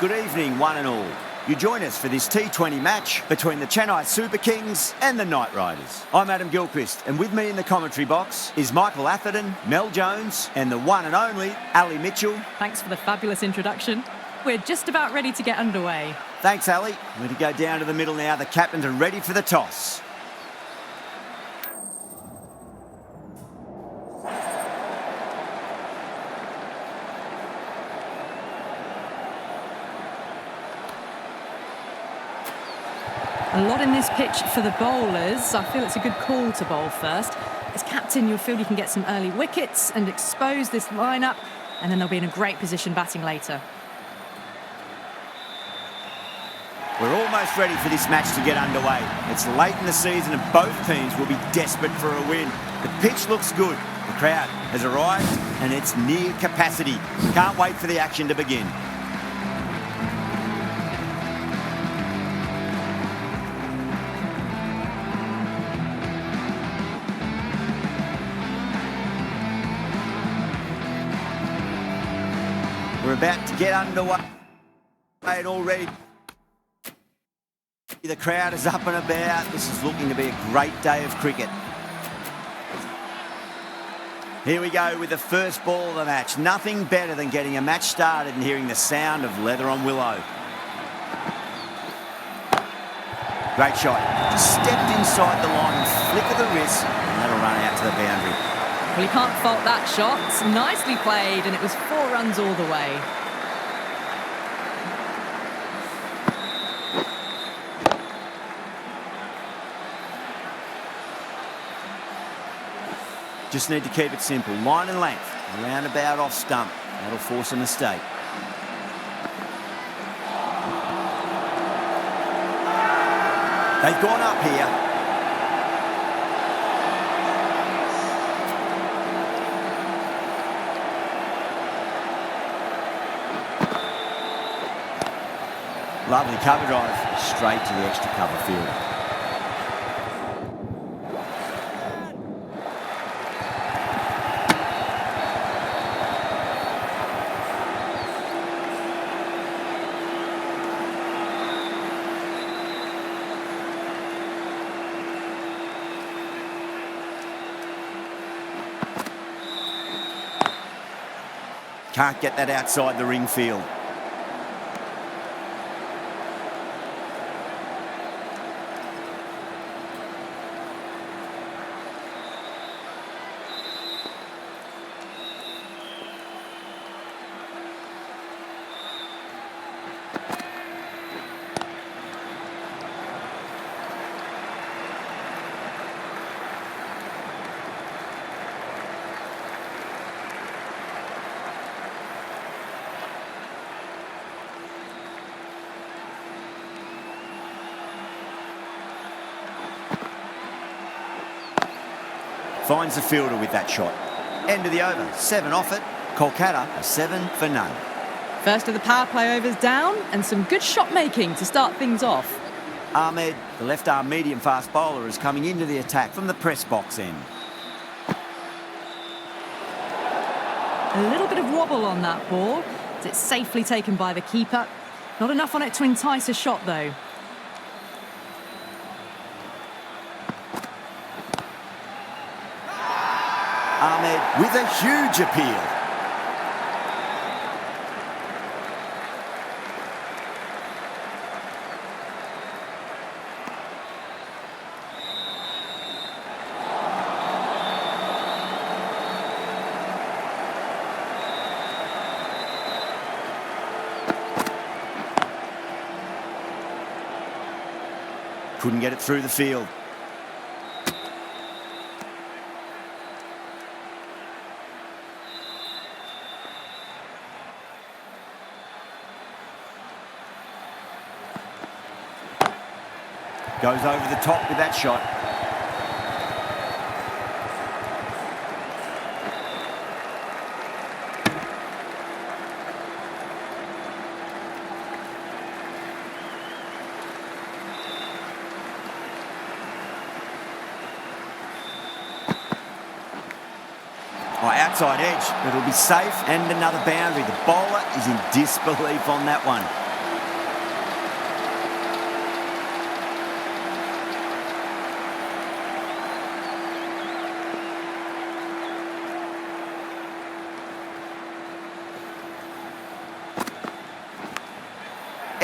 Good evening, one and all. You join us for this T20 match between the Chennai Super Kings and the Knight Riders. I'm Adam Gilchrist, and with me in the commentary box is Michael Atherton, Mel Jones, and the one and only Ali Mitchell. Thanks for the fabulous introduction. We're just about ready to get underway. Thanks, Ali. We're going to go down to the middle now. The captains are ready for the toss. A lot in this pitch for the bowlers. I feel it's a good call to bowl first. As captain, you'll feel you can get some early wickets and expose this lineup, and then they'll be in a great position batting later. We're almost ready for this match to get underway. It's late in the season and both teams will be desperate for a win. The pitch looks good. The crowd has arrived and it's near capacity. Can't wait for the action to begin. We're about to get underway already. The crowd is up and about. This is looking to be a great day of cricket. Here we go with the first ball of the match. Nothing better than getting a match started and hearing the sound of leather on willow. Great shot. Just stepped inside the line and flick of the wrist, and that'll run out to the boundary. Well, you can't fault that shot. Nicely played, and it was 4 runs all the way. Just need to keep it simple. Line and length. Around about off stump. That'll force a mistake. They've gone up here. Lovely cover drive. Straight to the extra cover field. Can't get that outside the ring field. Finds the fielder with that shot. End of the over. 7 off it. Kolkata are 7 for none. First of the power play overs down, and some good shot making to start things off. Ahmed, the left-arm medium-fast bowler, is coming into the attack from the press box end. A little bit of wobble on that ball. It's safely taken by the keeper. Not enough on it to entice a shot, though. Ahmed with a huge appeal. Couldn't get it through the field. Goes over the top with that shot. Outside edge, but it'll be safe and another boundary. The bowler is in disbelief on that one.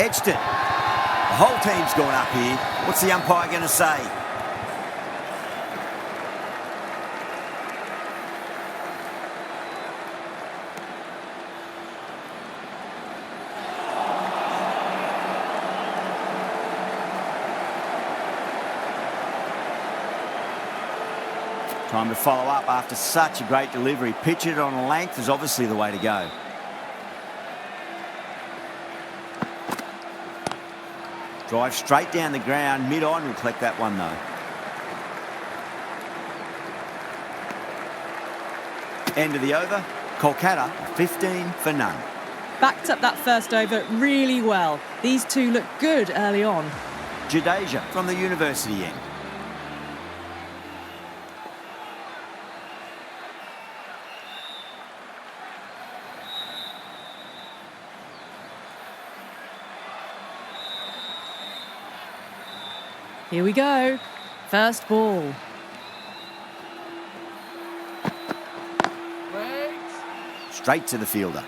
Edged it. The whole team's gone up here. What's the umpire going to say? Time to follow up after such a great delivery. Pitch it on a length is obviously the way to go. Drive straight down the ground. Mid-on will collect that one though. End of the over. Kolkata 15 for none. Backed up that first over really well. These two look good early on. Jadeja from the university end. Here we go. First ball. Straight to the fielder.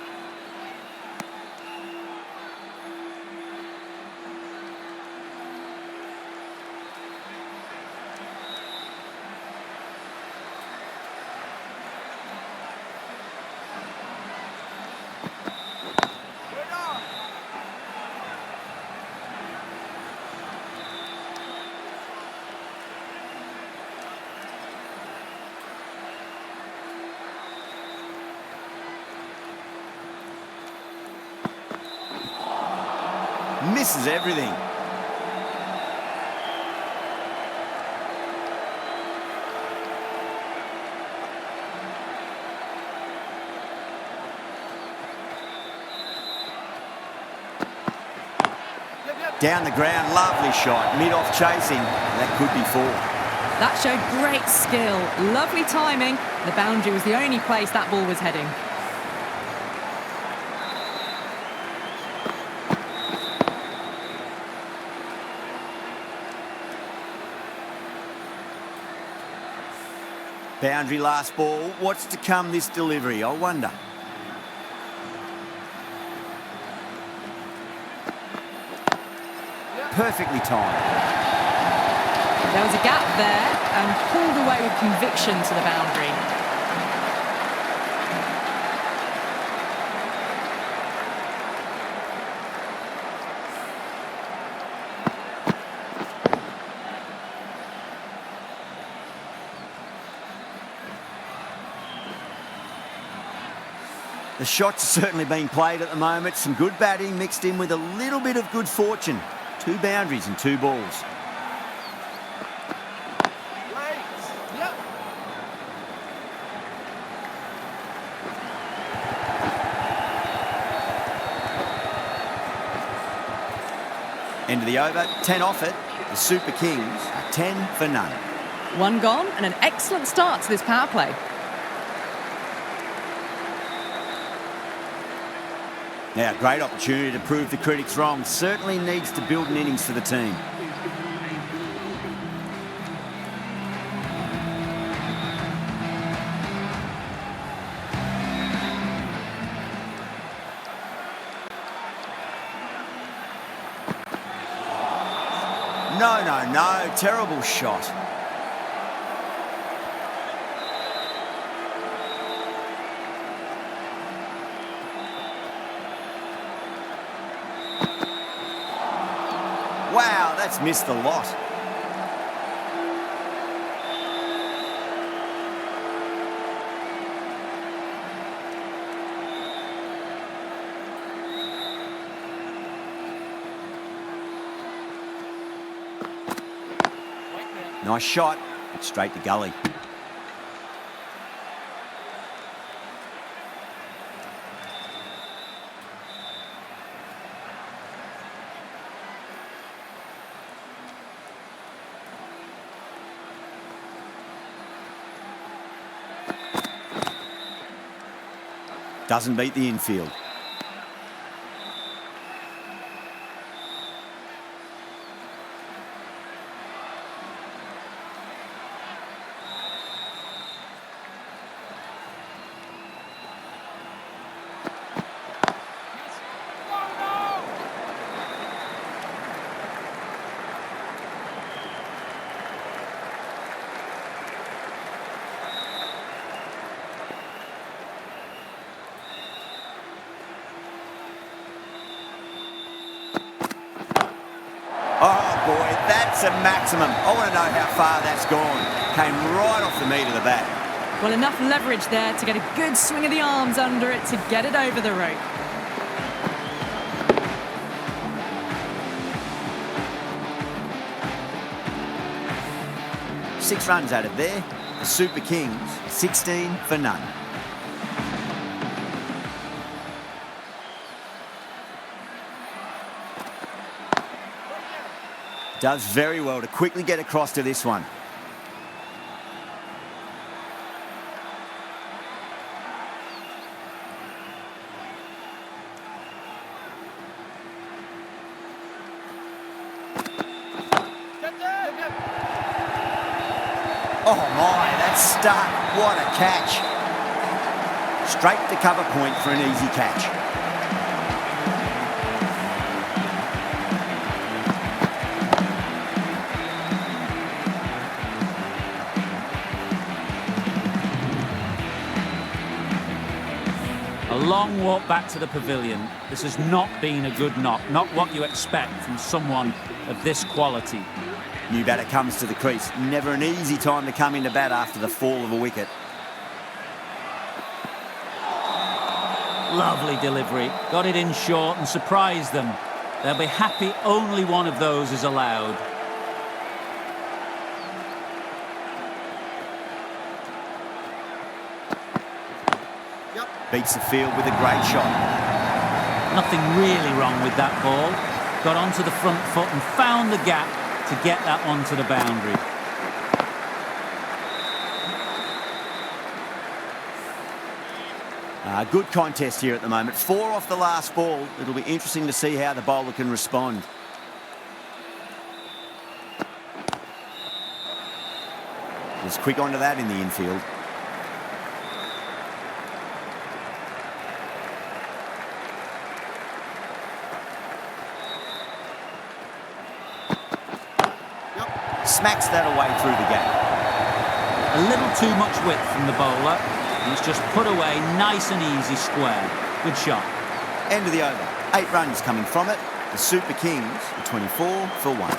Misses everything. Down the ground, lovely shot. Mid-off chasing. That could be four. That showed great skill. Lovely timing. The boundary was the only place that ball was heading. Boundary last ball. What's to come this delivery? I wonder. Perfectly timed. There was a gap there and pulled away with conviction to the boundary. The shots are certainly being played at the moment. Some good batting mixed in with a little bit of good fortune. 2 boundaries and 2 balls. End of the over, 10 off it. The Super Kings are 10 for none. 1 gone and an excellent start to this power play. Now, great opportunity to prove the critics wrong. Certainly needs to build an innings for the team. No, no, no. Terrible shot. Wow, that's missed the lot. Nice shot, but straight to gully. Doesn't beat the infield. That's a maximum. I want to know how far that's gone. Came right off the meat of the bat. Well, enough leverage there to get a good swing of the arms under it to get it over the rope. Six runs out of there. The Super Kings, 16 for none. Does very well to quickly get across to this one. Oh my, that's stuck. What a catch. Straight to cover point for an easy catch. A long walk back to the pavilion. This has not been a good knock. Not what you expect from someone of this quality. New batter comes to the crease. Never an easy time to come into bat after the fall of a wicket. Lovely delivery. Got it in short and surprised them. They'll be happy only one of those is allowed. Beats the field with a great shot. Nothing really wrong with that ball. Got onto the front foot and found the gap to get that onto the boundary. Good contest here at the moment. 4 off the last ball. It'll be interesting to see how the bowler can respond. Just quick onto that in the infield. Smacks that away through the gap. A little too much width from the bowler. He's just put away nice and easy square. Good shot. End of the over. 8 runs coming from it. The Super Kings are 24 for 1.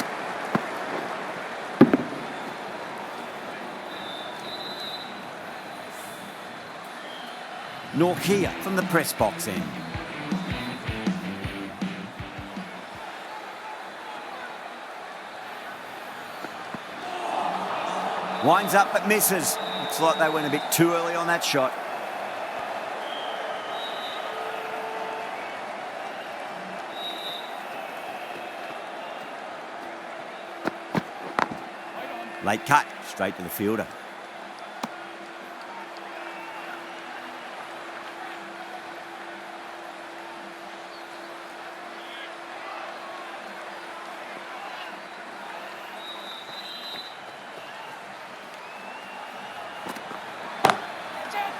Norkia from the press box end. Winds up but misses. Looks like they went a bit too early on that shot. Late cut, straight to the fielder.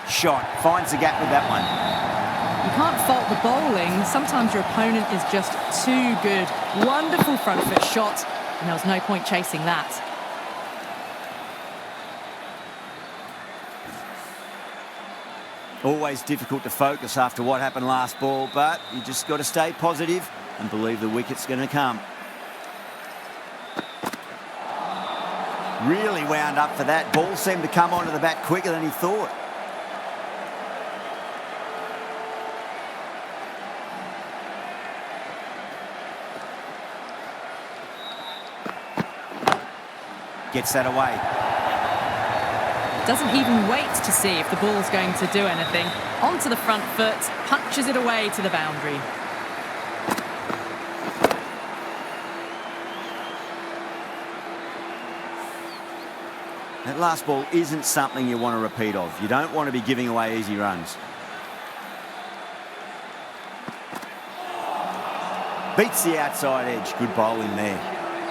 Shot, finds the gap with that one. You can't fault the bowling. Sometimes your opponent is just too good. Wonderful front foot shot, and there was no point chasing that. Always difficult to focus after what happened last ball, but you just got to stay positive and believe the wicket's going to come. Really wound up for that. Ball seemed to come onto the bat quicker than he thought. Gets that away. Doesn't even wait to see if the ball's going to do anything. Onto the front foot, punches it away to the boundary. That last ball isn't something you want to repeat of. You don't want to be giving away easy runs. Beats the outside edge. Good bowling there.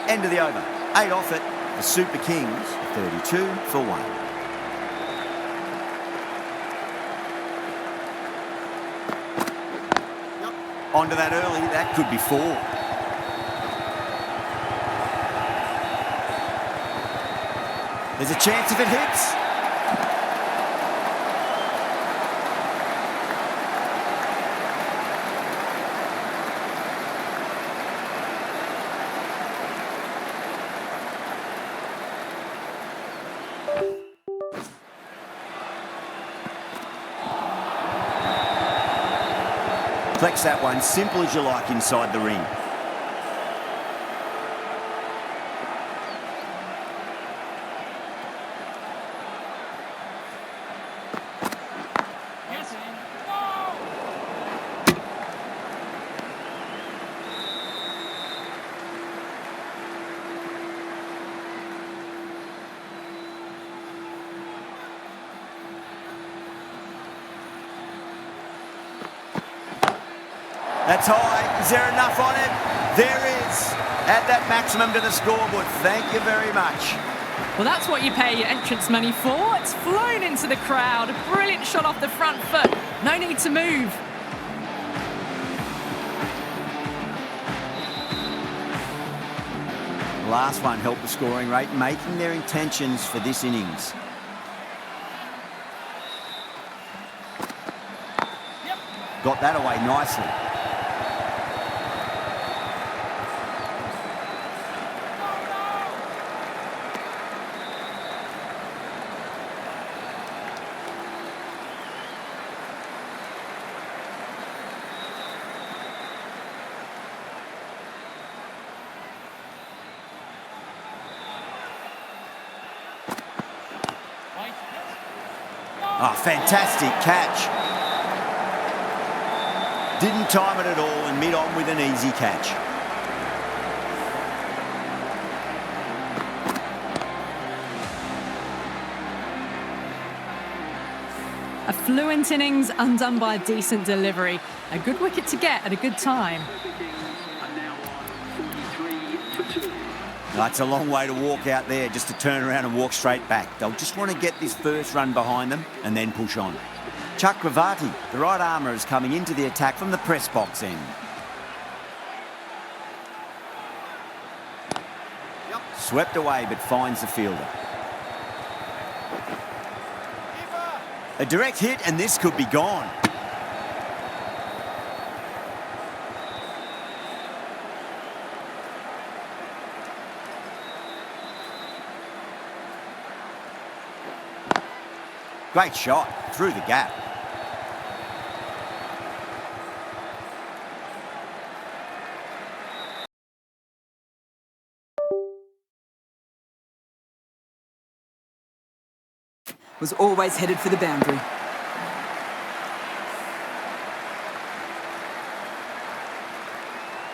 End of the over. 8 off it. The Super Kings, 32 for 1. Onto that early, that could be 4. There's a chance if it hits. Flex that one, simple as you like inside the ring. That's high. Is there enough on it? There is. Add that maximum to the scoreboard. Thank you very much. Well, that's what you pay your entrance money for. It's flown into the crowd. A brilliant shot off the front foot. No need to move. The last one helped the scoring rate, making their intentions for this innings. Got that away nicely. Oh, fantastic catch. Didn't time it at all and mid-on with an easy catch. A fluent innings undone by a decent delivery. A good wicket to get at a good time. That's a long way to walk out there just to turn around and walk straight back. They'll just want to get this first run behind them and then push on. Chakravarti, the right armour, is coming into the attack from the press box end. Swept away but finds the fielder. A direct hit and this could be gone. Great shot, through the gap. Was always headed for the boundary.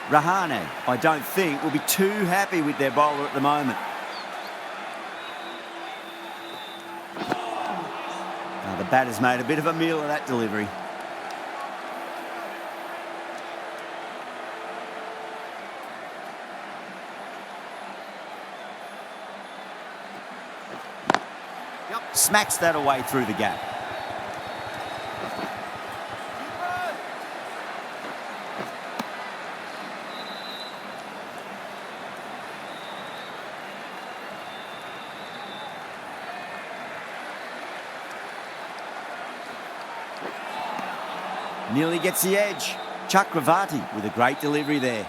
Rahane, I don't think, will be too happy with their bowler at the moment. The batter's made a bit of a meal of that delivery. Smacks that away through the gap. Nearly gets the edge. Chakravarti with a great delivery there.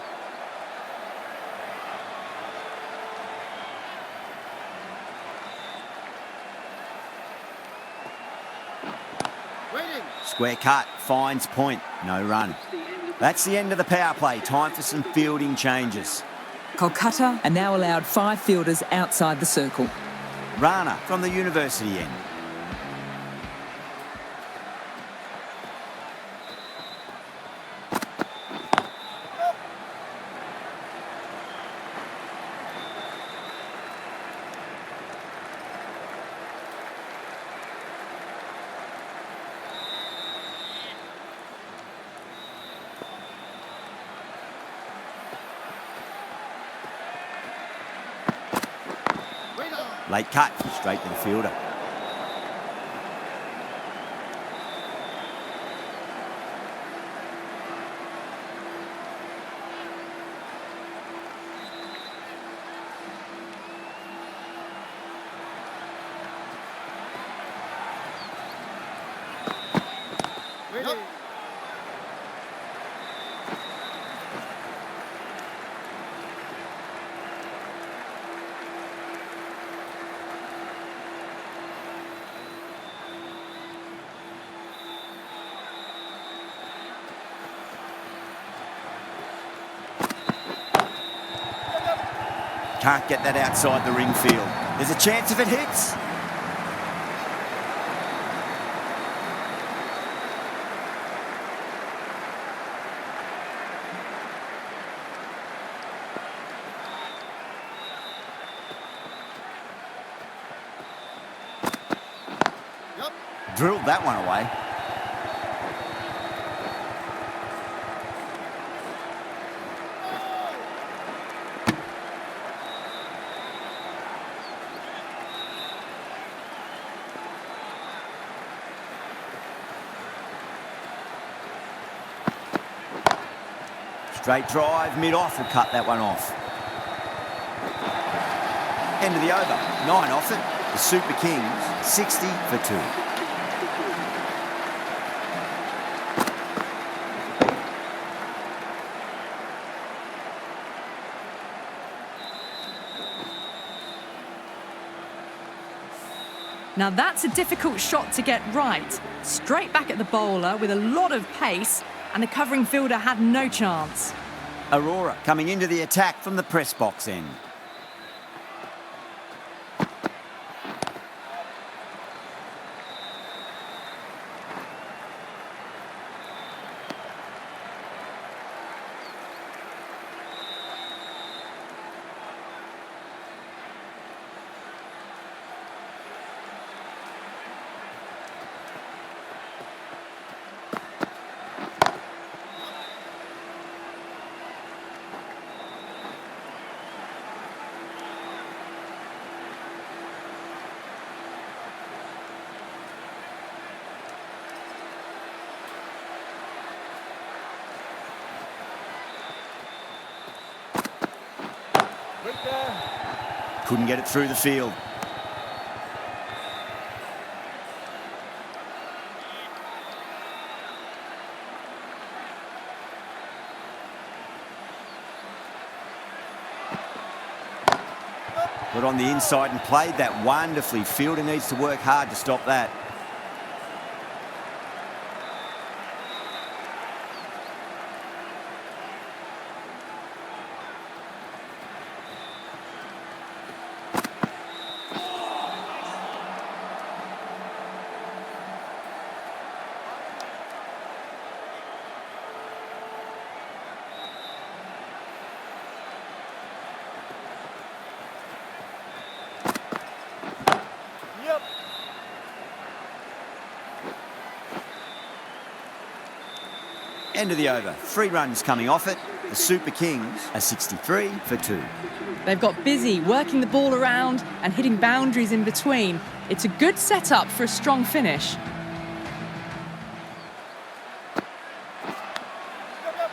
Square cut, finds point, no run. That's the end of the power play. Time for some fielding changes. Kolkata are now allowed 5 fielders outside the circle. Rana from the university end. Late cut, straight to the fielder. Can't get that outside the ring field. There's a chance if it hits. Drilled that one away. Straight drive, mid-off will cut that one off. End of the over, 9 off it. The Super Kings, 60 for 2. Now that's a difficult shot to get right. Straight back at the bowler with a lot of pace, and the covering fielder had no chance. Aurora coming into the attack from the press box end. Couldn't get it through the field. Got on the inside and played that wonderfully. Fielder needs to work hard to stop that. End of the over. 3 runs coming off it. The Super Kings are 63 for 2. They've got busy working the ball around and hitting boundaries in between. It's a good setup for a strong finish.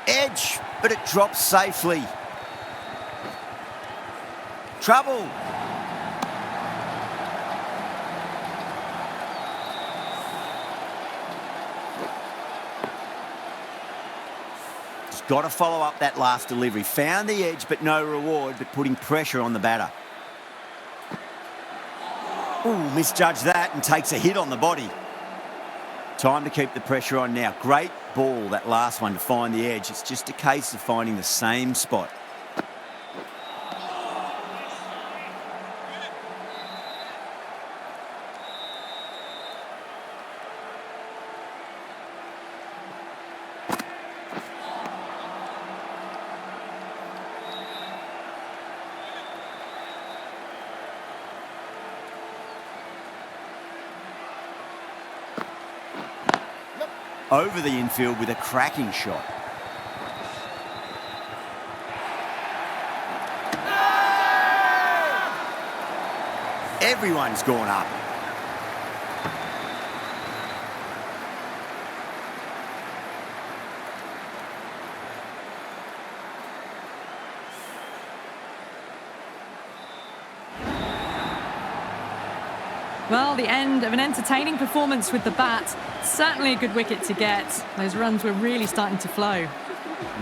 Edge, but it drops safely. Trouble. Got to follow up that last delivery. Found the edge, but no reward, but putting pressure on the batter. Ooh, misjudged that and takes a hit on the body. Time to keep the pressure on now. Great ball, that last one, to find the edge. It's just a case of finding the same spot. Over the infield with a cracking shot. Everyone's gone up. Well, the end of an entertaining performance with the bat. Certainly a good wicket to get. Those runs were really starting to flow.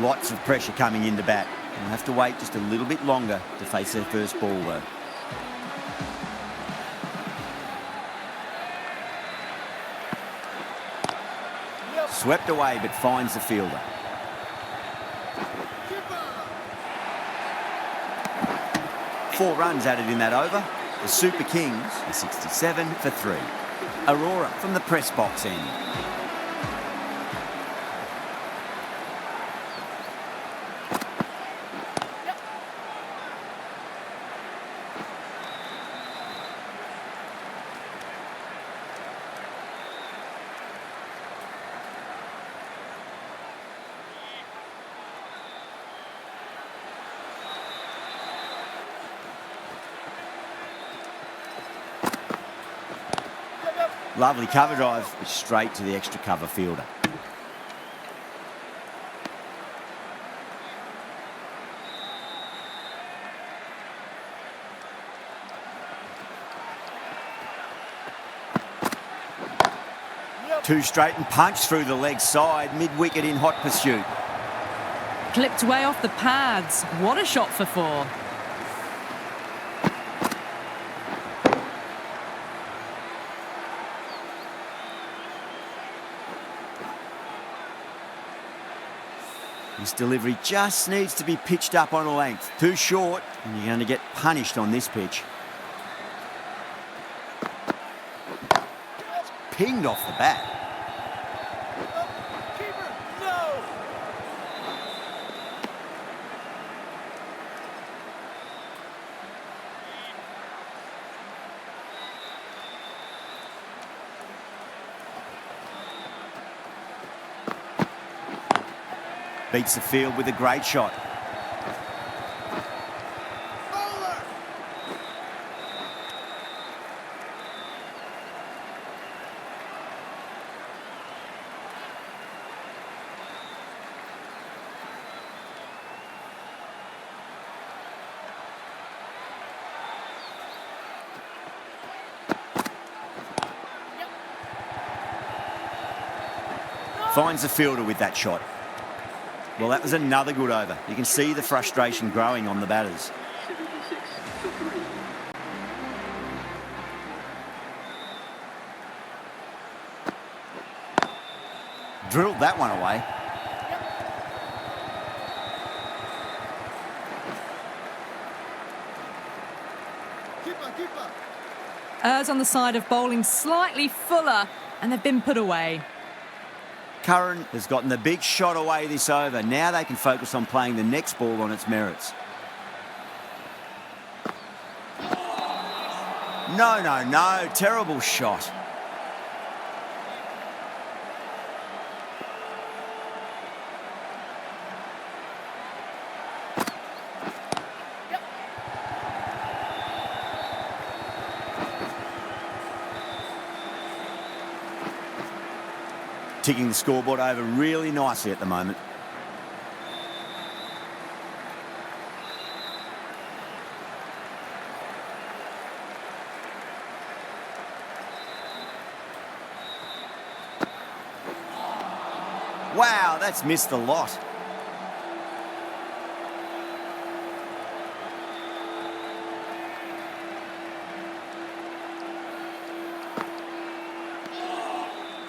Lots of pressure coming in to bat. They'll have to wait just a little bit longer to face their first ball, though. Swept away, but finds the fielder. 4 runs added in that over. The Super Kings are 67 for 3. Aurora from the press box end. Lovely cover drive, straight to the extra cover fielder. Two straight and punched through the leg side, mid-wicket in hot pursuit. Clipped way off the pads. What a shot for 4. This delivery just needs to be pitched up on a length. Too short, and you're going to get punished on this pitch. Pinged off the bat. Beats the field with a great shot. Finds the fielder with that shot. Well, that was another good over. You can see the frustration growing on the batters. Drilled that one away. Errs on the side of bowling slightly fuller, and they've been put away. Curran has gotten the big shot away this over. Now they can focus on playing the next ball on its merits. No. Terrible shot. Ticking the scoreboard over really nicely at the moment. Wow, that's missed a lot.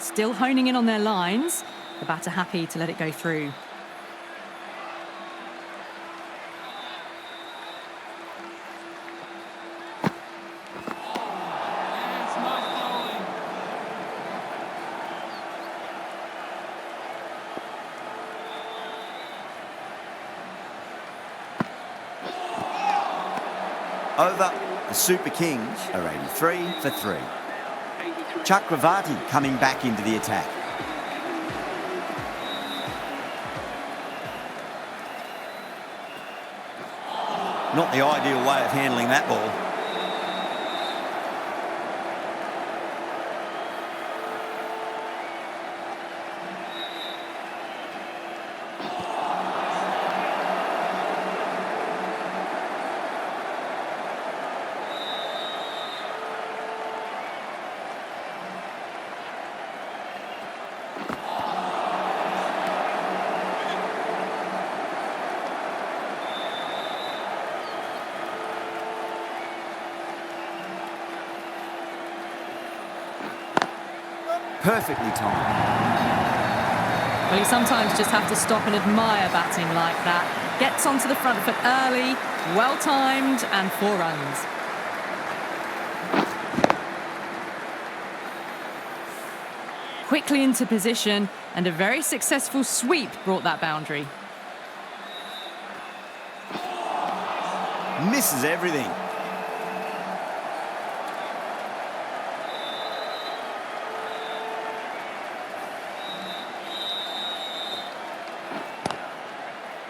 Still honing in on their lines. The batter happy to let it go through. Over, the Super Kings are 83 for 3. Chakravarti coming back into the attack. Not the ideal way of handling that ball. Perfectly timed. Well, you sometimes just have to stop and admire batting like that. Gets onto the front foot early, Well timed and 4 runs. Quickly into position, and a very successful sweep brought that boundary. Misses everything.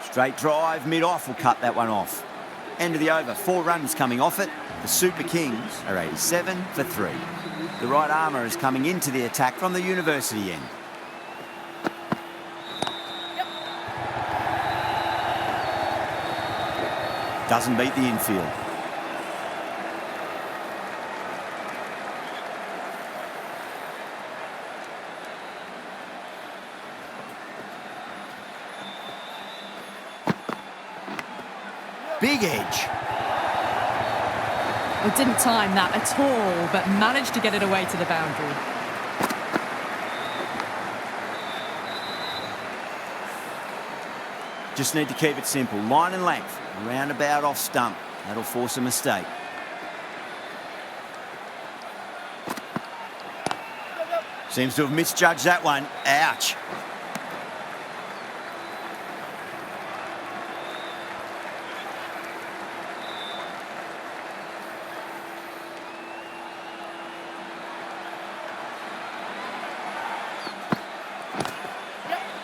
Straight drive, mid-off will cut that one off. End of the over, 4 runs coming off it. The Super Kings are 87 for 3. The right armour is coming into the attack from the university end. Doesn't beat the infield. Big edge. Well, didn't time that at all, but managed to get it away to the boundary. Just need to keep it simple. Line and length. Roundabout off stump. That'll force a mistake. Seems to have misjudged that one. Ouch.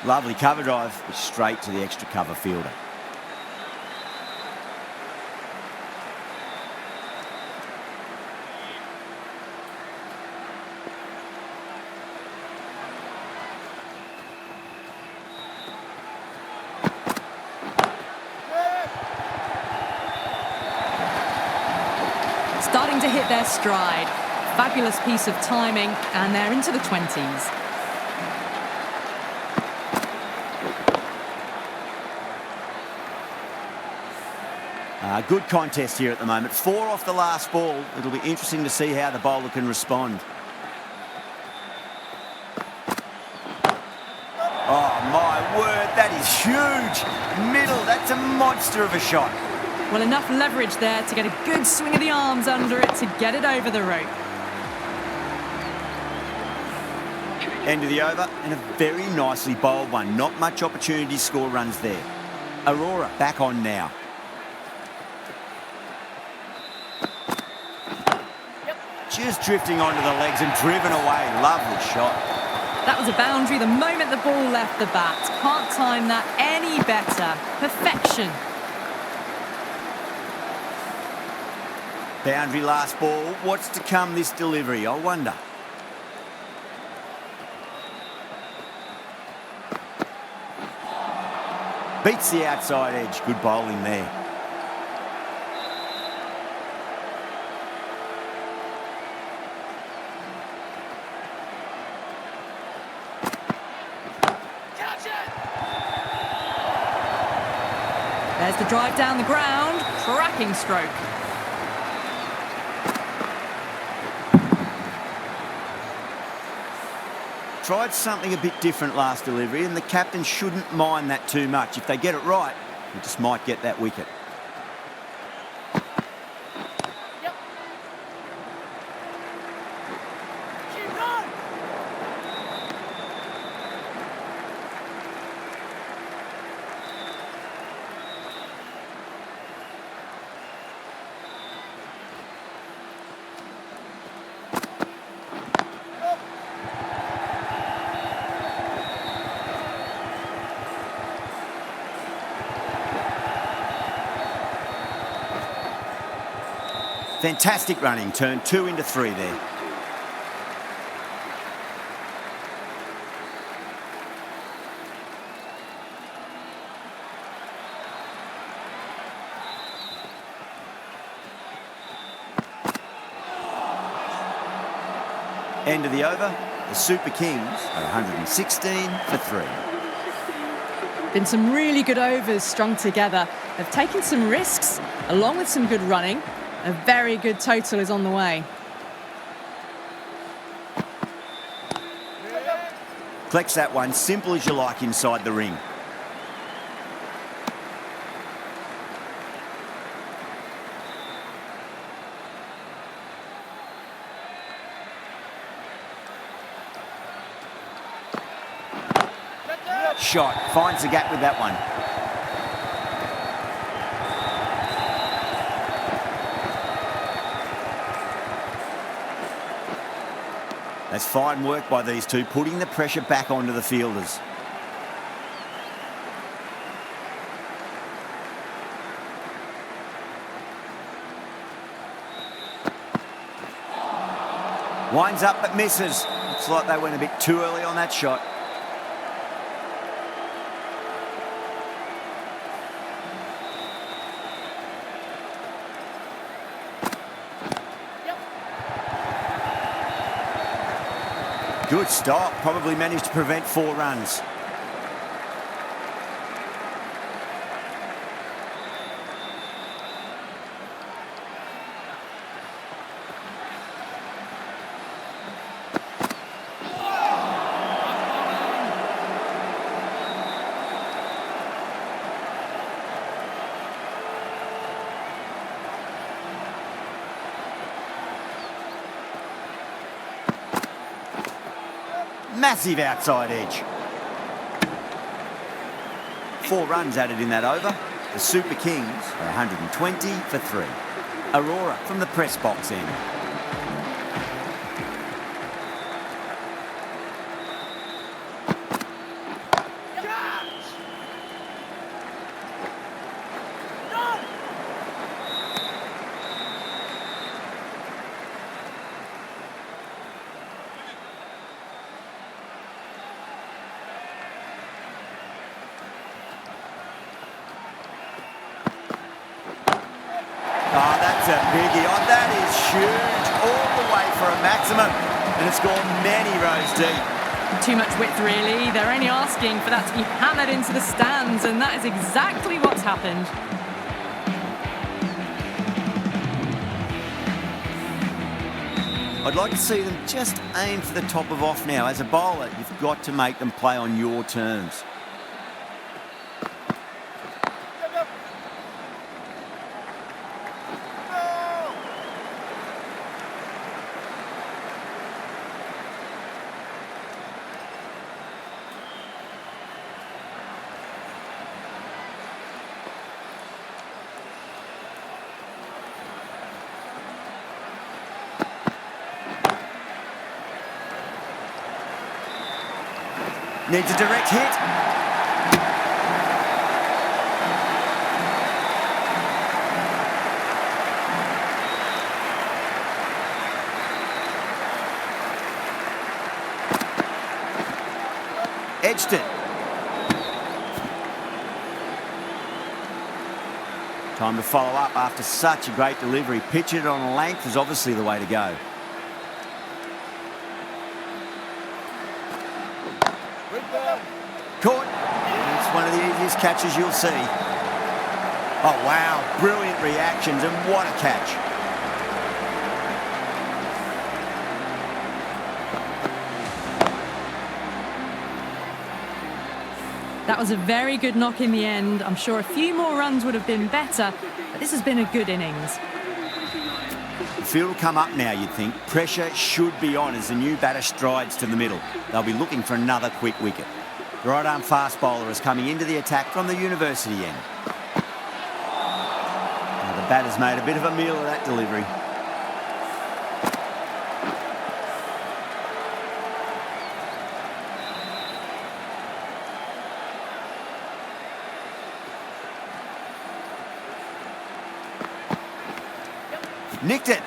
Lovely cover drive, straight to the extra cover fielder. Starting to hit their stride. Fabulous piece of timing, and they're into the 20s. Good contest here at the moment. 4 off the last ball. It'll be interesting to see how the bowler can respond. Oh, my word, that is huge. Middle, that's a monster of a shot. Well, enough leverage there to get a good swing of the arms under it to get it over the rope. End of the over, and a very nicely bowled one. Not much opportunity to score runs there. Aurora back on now. Just drifting onto the legs and driven away. Lovely shot. That was a boundary the moment the ball left the bat. Can't time that any better. Perfection. Boundary last ball. What's to come this delivery, I wonder. Beats the outside edge. Good bowling there. There's the drive down the ground. Cracking stroke. Tried something a bit different last delivery, and the captain shouldn't mind that too much. If they get it right, they just might get that wicket. Fantastic running, turned 2 into 3 there. End of the over, the Super Kings are 116 for 3. Been some really good overs strung together. They've taken some risks, along with some good running. A very good total is on the way. Collects that one, simple as you like inside the ring. shot. Finds the gap with that one. That's fine work by these two, putting the pressure back onto the fielders. Winds up but misses. Looks like they went a bit too early on that shot. Good stop. Probably managed to prevent 4 runs. Massive outside edge. 4 runs added in that over. The Super Kings are 120 for 3. Aurora from the press box end. Oh, that's a biggie. Oh, that is huge. All the way for a maximum. And it's gone many rows deep. Too much width, really. They're only asking for that to be hammered into the stands, and that is exactly what's happened. I'd like to see them just aim for the top of off now. As a bowler, you've got to make them play on your terms. Needs a direct hit. Edged it. Time to follow up after such a great delivery. Pitch it on length is obviously the way to go. Caught. It's one of the easiest catches you'll see. Oh, wow. Brilliant reactions, and what a catch. That was a very good knock in the end. I'm sure a few more runs would have been better, but this has been a good innings. The field will come up now, you'd think. Pressure should be on as the new batter strides to the middle. They'll be looking for another quick wicket. The right-arm fast bowler is coming into the attack from the university end. Now the batter's made a bit of a meal of that delivery. Nicked it.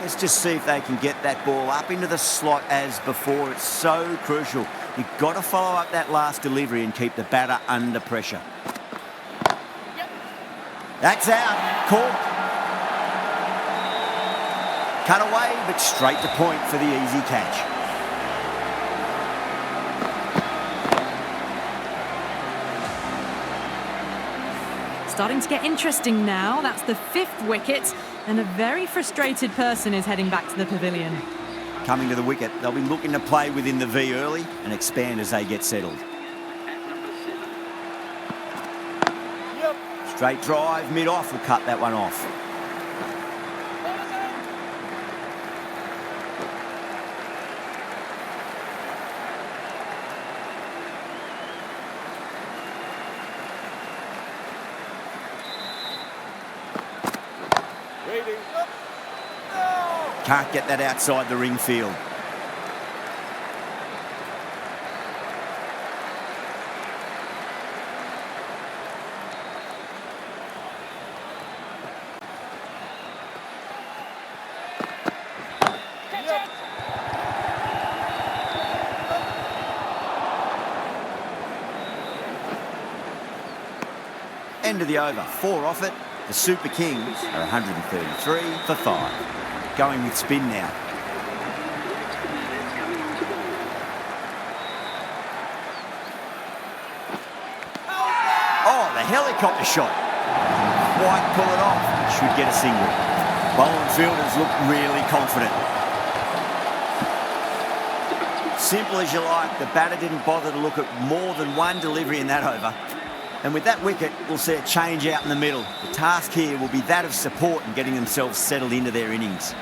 Let's just see if they can get that ball up into the slot as before. It's so crucial. You've got to follow up that last delivery and keep the batter under pressure. That's out. Caught. Cut away, but straight to point for the easy catch. Starting to get interesting now. That's the 5th wicket, and a very frustrated person is heading back to the pavilion. Coming to the wicket, they'll be looking to play within the V early and expand as they get settled. Straight drive, mid-off will cut that one off. Can't get that outside the ring field. End of the over, 4 off it. The Super Kings are 133 for 5. Going with spin now. Oh, the helicopter shot. Quite pull it off. Should get a single. Bowling fielders look really confident. Simple as you like, the batter didn't bother to look at more than one delivery in that over. And with that wicket, we'll see a change out in the middle. The task here will be that of support and getting themselves settled into their innings.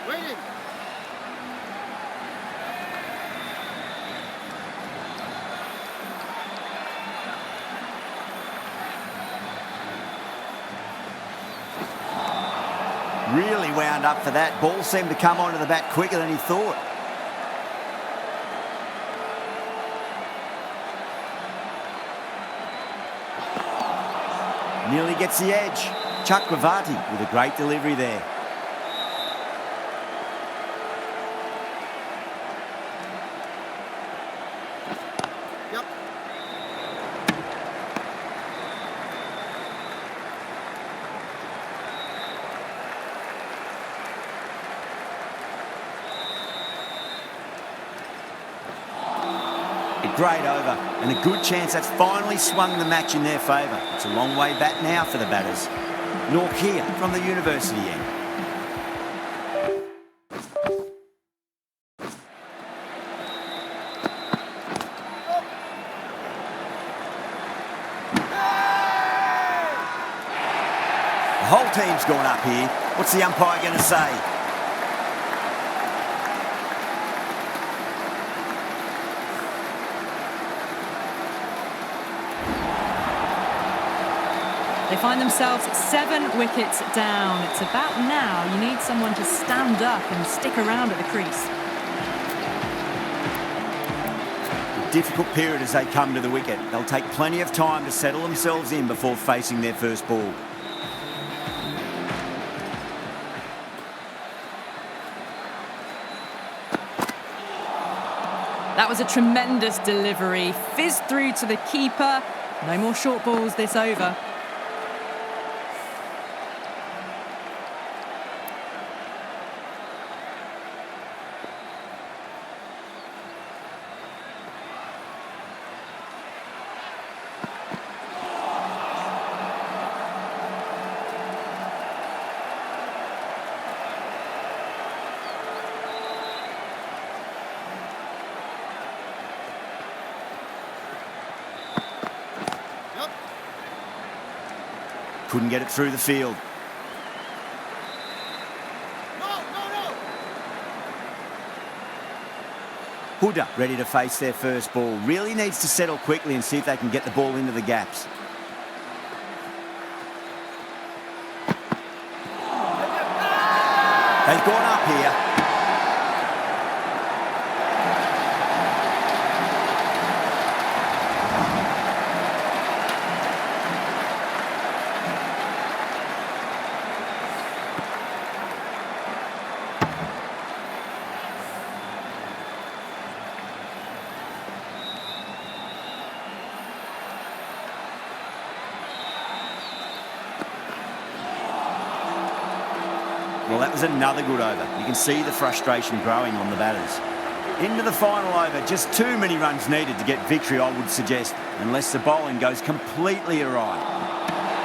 Waiting. Really wound up for that. Ball seemed to come onto the bat quicker than he thought. Nearly gets the edge. Chakravarti with a great delivery there. Yep. A great over and a good chance that's finally swung the match in their favour. It's a long way back now for the batters. Norkia from the university end. The whole team's gone up here. What's the umpire going to say? They find themselves 7 wickets down. It's about now you need someone to stand up and stick around at the crease. A difficult period as they come to the wicket. They'll take plenty of time to settle themselves in before facing their first ball. That was a tremendous delivery. Fizzed through to the keeper. No more short balls this over. Couldn't get it through the field. No. Huda ready to face their first ball. Really needs to settle quickly and see if they can get the ball into the gaps. They've gone up here. Well, that was another good over. You can see the frustration growing on the batters. Into the final over, just too many runs needed to get victory, I would suggest, unless the bowling goes completely awry.